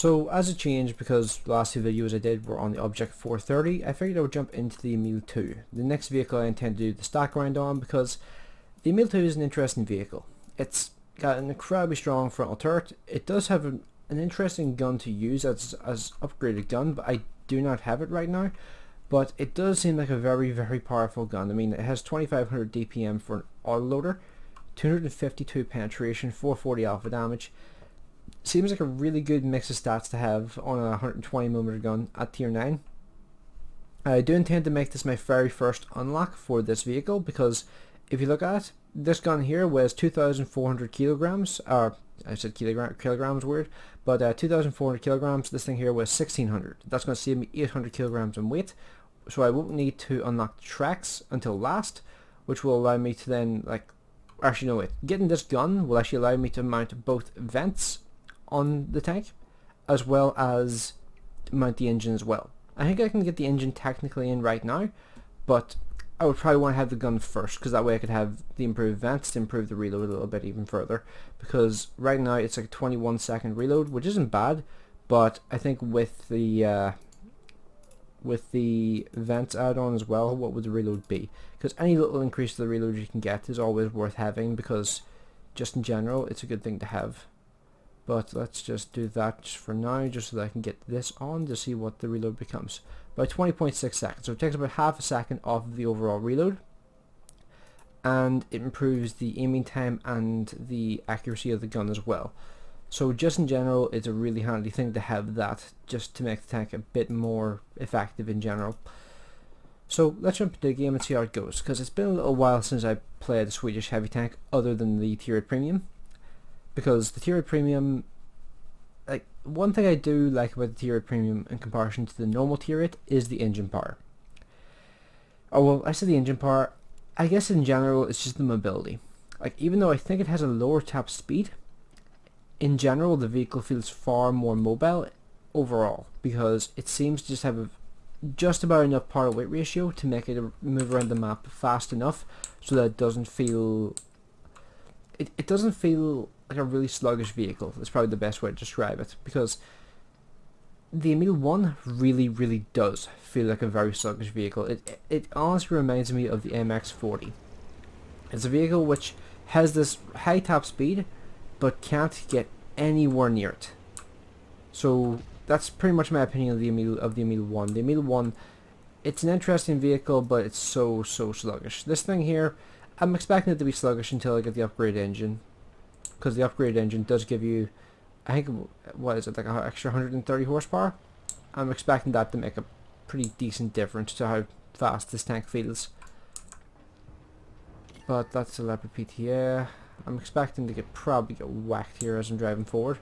So as a change, because the last two videos I did were on the Object 430, I figured I would jump into the Emil 2. The next vehicle I intend to do the stack grind on, because the Emil 2 is an interesting vehicle. It's got an incredibly strong frontal turret. It does have an interesting gun to use as upgraded gun, but I do not have it right now. But it does seem like a very, very powerful gun. I mean, it has 2500 DPM for an autoloader, 252 penetration, 440 alpha damage. Seems like a really good mix of stats to have on a 120mm gun at tier 9. I do intend to make this my very first unlock for this vehicle, because if you look at it, this gun here weighs 2,400 kilograms, or I said kilograms weird, but 2,400 kilograms. This thing here weighs 1,600. That's going to save me 800 kilograms in weight, so I won't need to unlock the tracks until last, which will allow me to then, actually no wait, getting this gun will actually allow me to mount both vents on the tank, as well as mount the engine as well. I think I can get the engine technically in right now, but I would probably want to have the gun first, because that way I could have the improved vents to improve the reload a little bit even further, because right now it's like a 21-second reload, which isn't bad, but I think with the vents add-on as well, what would the reload be? Because any little increase to the reload you can get is always worth having, because just in general it's a good thing to have. But let's just do that just for now, just so that I can get this on to see what the reload becomes. By 20.6 seconds, so it takes about half a second off of the overall reload, and it improves the aiming time and the accuracy of the gun as well. So just in general, it's a really handy thing to have that, just to make the tank a bit more effective in general. So let's jump into the game and see how it goes, because it's been a little while since I played the Swedish heavy tank other than the tiered premium. Because the tiered premium, one thing I do like about the tiered premium in comparison to the normal tier is the engine power. Oh well, I said the engine power, I guess in general it's just the mobility. Even though I think it has a lower top speed, in general the vehicle feels far more mobile overall, because it seems to just have just about enough power to weight ratio to make it move around the map fast enough so that it doesn't feel like a really sluggish vehicle. That's probably the best way to describe it, because the Emil 1 really does feel like a very sluggish vehicle. It honestly reminds me of the MX-40. It's a vehicle which has this high top speed but can't get anywhere near it. So that's pretty much my opinion of the Emil 1. The Emil 1, it's an interesting vehicle, but it's so sluggish. This thing here, I'm expecting it to be sluggish until I get the upgrade engine, because the upgrade engine does give you, I think, what is it, like an extra 130 horsepower? I'm expecting that to make a pretty decent difference to how fast this tank feels. But that's a Leopard PTA. I'm expecting to probably get whacked here as I'm driving forward.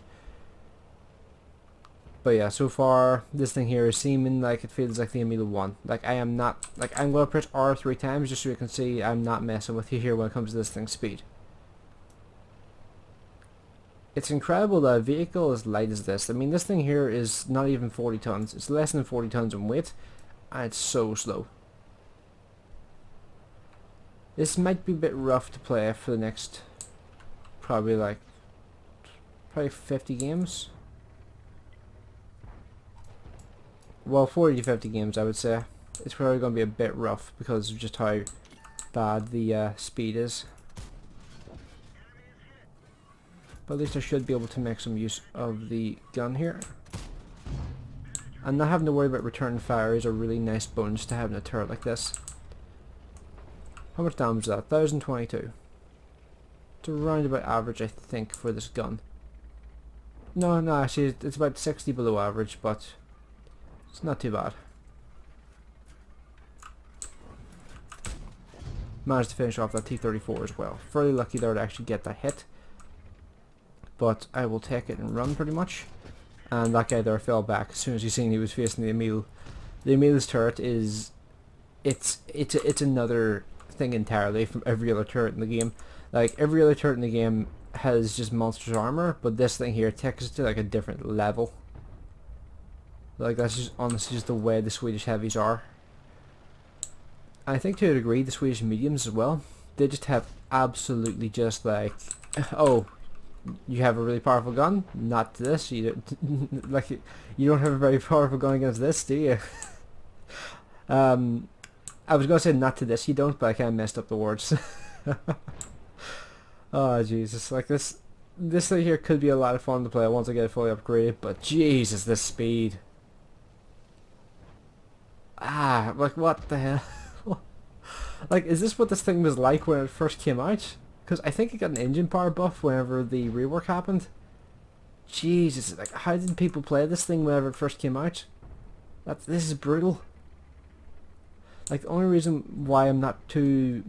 But yeah, so far this thing here is seeming like it feels like the Emil 1. I'm going to press R 3 times just so you can see I'm not messing with you here when it comes to this thing's speed. It's incredible that a vehicle as light as this. I mean, this thing here is not even 40 tons. It's less than 40 tons in weight, and it's so slow. This might be a bit rough to play for the next probably 50 games. Well, 40 to 50 games I would say. It's probably going to be a bit rough because of just how bad the speed is. But at least I should be able to make some use of the gun here. And not having to worry about return fire is a really nice bonus to having a turret like this. How much damage is that? 1022. It's around about average, I think, for this gun. No, actually it's about 60 below average, but it's not too bad. Managed to finish off that T-34 as well. Fairly lucky there to actually get that hit. But I will take it and run pretty much. And that guy there fell back as soon as he seen he was facing the Emil. The Emil's turret is... It's another thing entirely from every other turret in the game. Every other turret in the game has just monstrous armor, but this thing here takes it to a different level. That's just honestly just the way the Swedish heavies are. And I think to a degree the Swedish mediums as well. They just have absolutely just oh, You have a really powerful gun? Not this. You don't, like, you don't have a very powerful gun against this, do you? I was gonna say not to this you don't, but I kind of messed up the words. Oh Jesus, like this thing here could be a lot of fun to play once I get it fully upgraded, but Jesus, this speed. Ah, like what the hell? Like, is this what this thing was like when it first came out? Because I think it got an engine power buff whenever the rework happened. Jesus, like, how did people play this thing whenever it first came out? This is brutal. Like, the only reason why I'm not too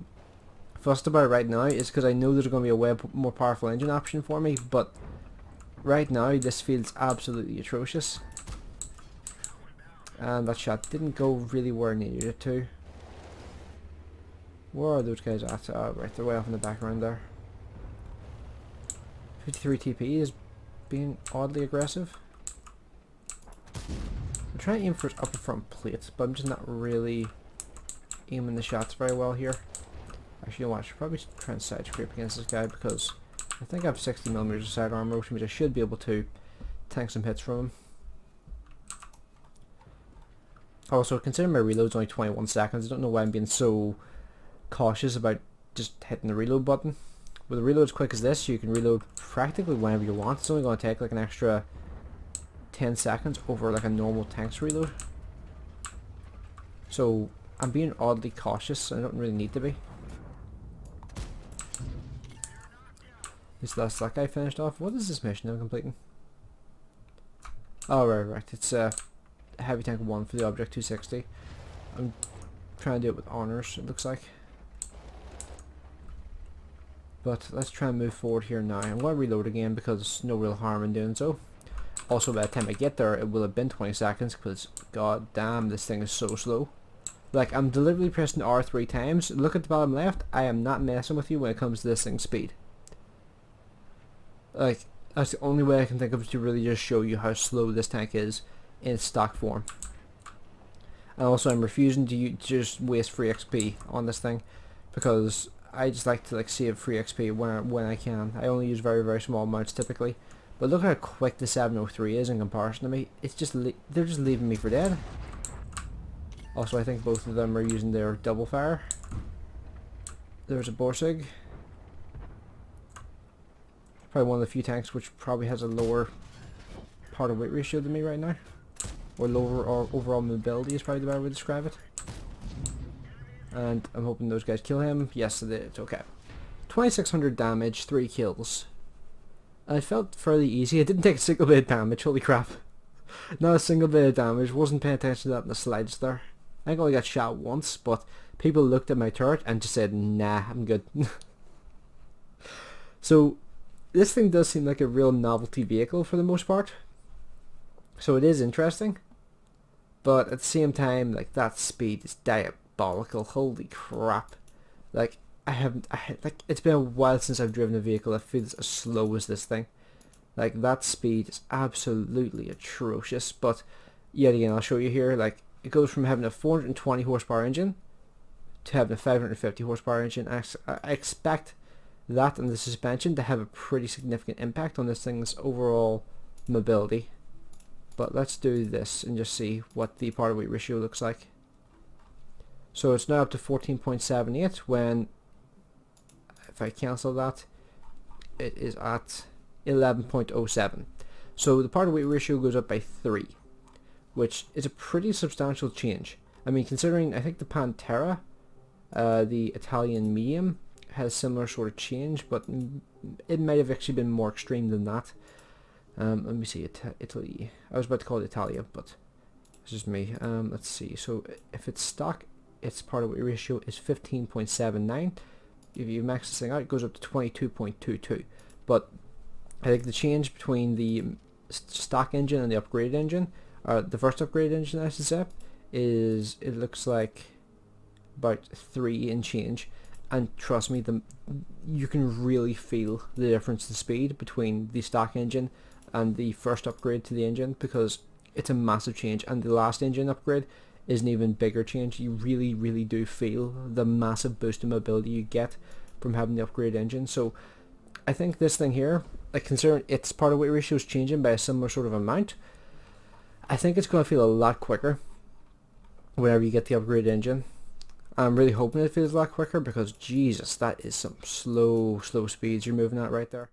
fussed about it right now is because I know there's going to be a way more powerful engine option for me, but right now this feels absolutely atrocious. And that shot didn't go really where I needed it to. Where are those guys at? Oh, right, they're way off in the background there. 53 TP is being oddly aggressive. I'm trying to aim for his upper front plate, but I'm just not really aiming the shots very well here. Actually, you know what, I should probably try and side scrape against this guy because I think I have 60mm of side armor, which means I should be able to tank some hits from him. Also, considering my reload's only 21 seconds, I don't know why I'm being so cautious about just hitting the reload button. With a reload as quick as this, you can reload practically whenever you want. It's only going to take like an extra 10 seconds over like a normal tank's reload. So I'm being oddly cautious. I don't really need to be. At least that's that guy finished off. What is this mission I'm completing? Oh right. It's heavy tank 1 for the object 260. I'm trying to do it with honors, it looks like. But let's try and move forward here now. I'm going to reload again because there's no real harm in doing so. Also, by the time I get there, it will have been 20 seconds because, god damn, this thing is so slow. Like, I'm deliberately pressing R 3 times. Look at the bottom left. I am not messing with you when it comes to this thing's speed. Like, that's the only way I can think of to really just show you how slow this tank is in its stock form. And also, I'm refusing to just waste free XP on this thing because I just like to save free XP when I can. I only use very small amounts typically. But look how quick the 703 is in comparison to me. It's just they're just leaving me for dead. Also, I think both of them are using their double fire. There's a Borsig. Probably one of the few tanks which probably has a lower part of weight ratio than me right now. Or lower or overall mobility is probably the better way to describe it. And I'm hoping those guys kill him. Yes, they did. Okay. 2600 damage, 3 kills. And it felt fairly easy. I didn't take a single bit of damage. Holy crap. Not a single bit of damage. Wasn't paying attention to that in the slides there. I think I only got shot once, but people looked at my turret and just said, nah, I'm good. So, this thing does seem like a real novelty vehicle for the most part. So it is interesting. But at the same time, like, that speed is diabolical. Holy crap. Like, it's been a while since I've driven a vehicle that feels as slow as this thing. Like, that speed is absolutely atrocious. But yet again, I'll show you here. Like, it goes from having a 420 horsepower engine to having a 550 horsepower engine. I expect that and the suspension to have a pretty significant impact on this thing's overall mobility. But let's do this and just see what the part of weight ratio looks like. So it's now up to 14.78 when, if I cancel that, it is at 11.07. So the part of weight ratio goes up by 3, which is a pretty substantial change. I mean, considering I think the Pantera, the Italian medium, has similar sort of change, but it might have actually been more extreme than that. Let me see, Italy. I was about to call it Italia, but it's just me. Let's see. So if it's stock, its part of weight ratio is 15.79. If you max this thing out, it goes up to 22.22. But I think the change between the stock engine and the upgraded engine, or the first upgraded engine I should say, is, it looks like about 3 and change. And trust me, you can really feel the difference in speed between the stock engine and the first upgrade to the engine, because it's a massive change, and the last engine upgrade is an even bigger change. You really do feel the massive boost in mobility you get from having the upgrade engine. So I think this thing here like considering its part of weight ratio is changing by a similar sort of amount, I think it's going to feel a lot quicker whenever you get the upgraded engine. I'm really hoping it feels a lot quicker because Jesus, that is some slow speeds you're moving at right there.